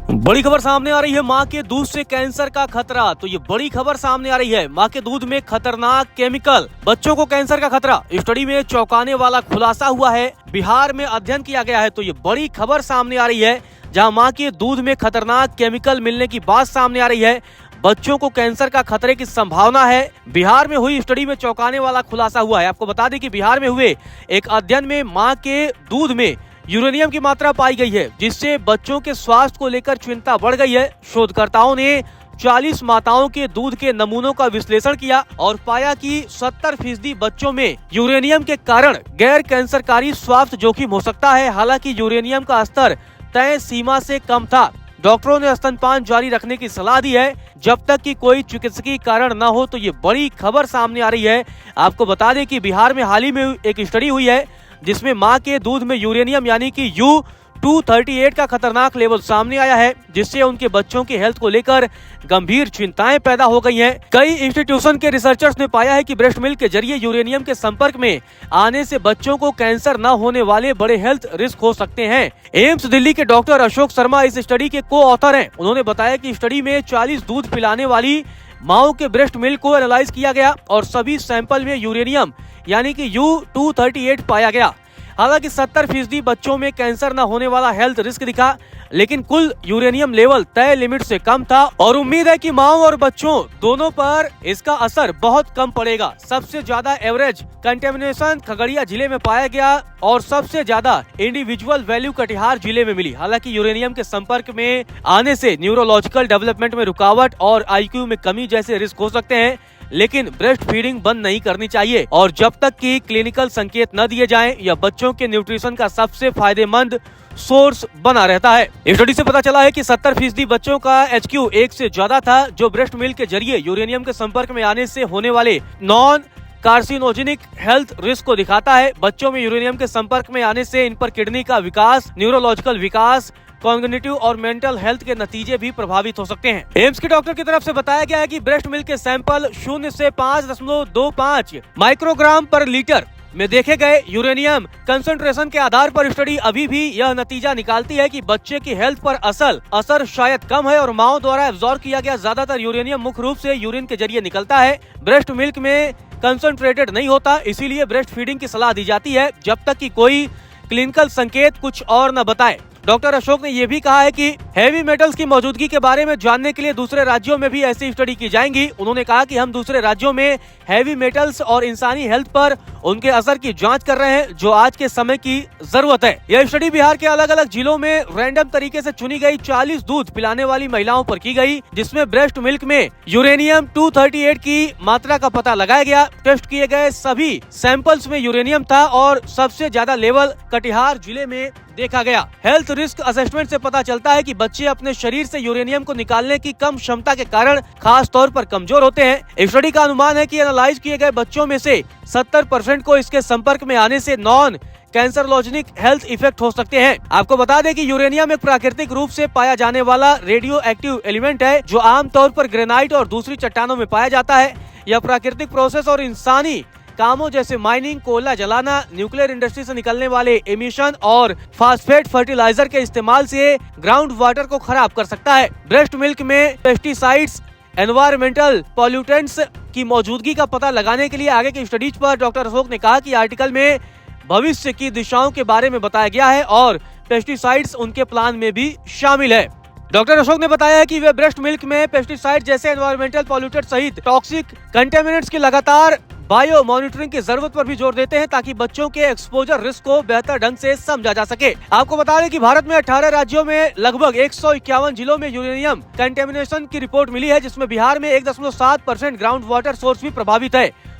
बड़ी खबर सामने आ रही है, मां के दूध से कैंसर का खतरा। तो ये बड़ी खबर सामने आ रही है, मां के दूध में खतरनाक केमिकल, बच्चों को कैंसर का खतरा। स्टडी में चौंकाने वाला खुलासा हुआ है, बिहार में अध्ययन किया गया है। तो ये बड़ी खबर सामने आ रही है, जहां मां के दूध में खतरनाक केमिकल मिलने की बात सामने आ रही है, बच्चों को कैंसर का खतरे की संभावना है। बिहार में हुई स्टडी में चौंकाने वाला खुलासा हुआ है। आपको बता दें कि बिहार में हुए एक अध्ययन में मां के दूध में यूरेनियम की मात्रा पाई गई है, जिससे बच्चों के स्वास्थ्य को लेकर चिंता बढ़ गई है। शोधकर्ताओं ने 40 माताओं के दूध के नमूनों का विश्लेषण किया और पाया कि 70% बच्चों में यूरेनियम के कारण गैर कैंसरकारी स्वास्थ्य जोखिम हो सकता है। हालांकि यूरेनियम का स्तर तय सीमा से कम था। डॉक्टरों ने स्तनपान जारी रखने की सलाह दी है जब तक कि कोई चिकित्सकीय कारण न हो। तो ये बड़ी खबर सामने आ रही है। आपको बता दें कि बिहार में हाल ही में एक स्टडी हुई है, जिसमें मां के दूध में यूरेनियम यानी कि U-238 का खतरनाक लेवल सामने आया है, जिससे उनके बच्चों की हेल्थ को लेकर गंभीर चिंताएं पैदा हो गई हैं। कई इंस्टीट्यूशन के रिसर्चर्स ने पाया है कि ब्रेस्ट मिल्क के जरिए यूरेनियम के संपर्क में आने से बच्चों को कैंसर न होने वाले बड़े हेल्थ रिस्क हो सकते हैं। एम्स दिल्ली के डॉक्टर अशोक शर्मा इस स्टडी के को ऑथर हैं। उन्होंने बताया कि स्टडी में 40 दूध पिलाने वाली माओं के ब्रेस्ट मिल्क को एनालाइज किया गया और सभी सैंपल में यूरेनियम यानी कि U-238 पाया गया। हालांकि 70% बच्चों में कैंसर न होने वाला हेल्थ रिस्क दिखा, लेकिन कुल यूरेनियम लेवल तय लिमिट से कम था और उम्मीद है कि माओं और बच्चों दोनों पर इसका असर बहुत कम पड़ेगा। सबसे ज्यादा एवरेज कंटेमिनेशन खगड़िया जिले में पाया गया और सबसे ज्यादा इंडिविजुअल वैल्यू कटिहार जिले में मिली। हालांकि यूरेनियम के संपर्क में आने से न्यूरोलॉजिकल डेवलपमेंट में रुकावट और IQ में कमी जैसे रिस्क हो सकते हैं, लेकिन ब्रेस्ट फीडिंग बंद नहीं करनी चाहिए और जब तक कि क्लिनिकल संकेत न दिए जाएं, यह बच्चों के न्यूट्रिशन का सबसे फायदेमंद सोर्स बना रहता है। स्टडी से पता चला है कि 70% बच्चों का HQ 1 से ज्यादा था, जो ब्रेस्ट मिल्क के जरिए यूरेनियम के संपर्क में आने से होने वाले नॉन कार्सिनोजेनिक हेल्थ रिस्क को दिखाता है। बच्चों में यूरेनियम के संपर्क में आने से इन पर किडनी का विकास, न्यूरोलॉजिकल विकास, कॉग्निटिव और मेंटल हेल्थ के नतीजे भी प्रभावित हो सकते हैं। एम्स के डॉक्टर की तरफ से बताया गया है कि ब्रेस्ट मिल्क के सैंपल 0 से 5.25 माइक्रोग्राम पर लीटर में देखे गए यूरेनियम कंसंट्रेशन के आधार पर स्टडी अभी भी यह नतीजा निकालती है कि बच्चे की हेल्थ पर असर शायद कम है और माओं द्वारा एब्जॉर्ब किया गया ज्यादातर यूरेनियम मुख्य रूप से यूरिन के जरिए निकलता है। ब्रेस्ट मिल्क में कंसंट्रेटेड नहीं होता, इसीलिए ब्रेस्ट फीडिंग की सलाह दी जाती है जब तक कि कोई क्लिनिकल संकेत कुछ और न बताए। डॉक्टर अशोक ने यह भी कहा है कि हैवी मेटल्स की मौजूदगी के बारे में जानने के लिए दूसरे राज्यों में भी ऐसी स्टडी की जाएंगी। उन्होंने कहा कि हम दूसरे राज्यों में हैवी मेटल्स और इंसानी हेल्थ पर उनके असर की जांच कर रहे हैं, जो आज के समय की जरूरत है। यह स्टडी बिहार के अलग अलग जिलों में रैंडम तरीके से चुनी गई 40 दूध पिलाने वाली महिलाओं पर की गई, जिसमें ब्रेस्ट मिल्क में यूरेनियम 238 की मात्रा का पता लगाया गया। टेस्ट किए गए सभी सैंपल्स में यूरेनियम था और सबसे ज्यादा लेवल कटिहार जिले में देखा गया। हेल्थ रिस्क असेसमेंट से पता चलता है कि बच्चे अपने शरीर से यूरेनियम को निकालने की कम क्षमता के कारण खास तौर पर कमजोर होते हैं। स्टडी का अनुमान है कि एनालाइज किए गए बच्चों में से 70% को इसके संपर्क में आने से नॉन कैंसरलॉजिनिक हेल्थ इफेक्ट हो सकते हैं। आपको बता दें कि यूरेनियम एक प्राकृतिक रूप से पाया जाने वाला रेडियो एक्टिव एलिमेंट है, जो आमतौर पर ग्रेनाइट और दूसरी चट्टानों में पाया जाता है। यह प्राकृतिक प्रोसेस और इंसानी कामों जैसे माइनिंग, कोयला जलाना, न्यूक्लियर इंडस्ट्री से निकलने वाले एमिशन और फास्फेट फर्टिलाइजर के इस्तेमाल से ग्राउंड वाटर को खराब कर सकता है। ब्रेस्ट मिल्क में पेस्टिसाइड्स, एनवायरमेंटल पॉल्यूटेंट्स की मौजूदगी का पता लगाने के लिए आगे की स्टडीज पर डॉक्टर अशोक ने कहा कि आर्टिकल में भविष्य की दिशाओं के बारे में बताया गया है और पेस्टिसाइड्स उनके प्लान में भी शामिल है। डॉक्टर अशोक ने बताया है कि वे ब्रेस्ट मिल्क में पेस्टिसाइड जैसे एनवायरमेंटल पॉल्यूटेंट सहित टॉक्सिक कंटेमिनेंट्स की लगातार बायो मॉनिटरिंग की जरूरत पर भी जोर देते हैं, ताकि बच्चों के एक्सपोजर रिस्क को बेहतर ढंग से समझा जा सके। आपको बता दें कि भारत में 18 राज्यों में लगभग 151 जिलों में यूरेनियम कंटेमिनेशन की रिपोर्ट मिली है, जिसमें बिहार में 1.7% ग्राउंड वाटर सोर्स भी प्रभावित है।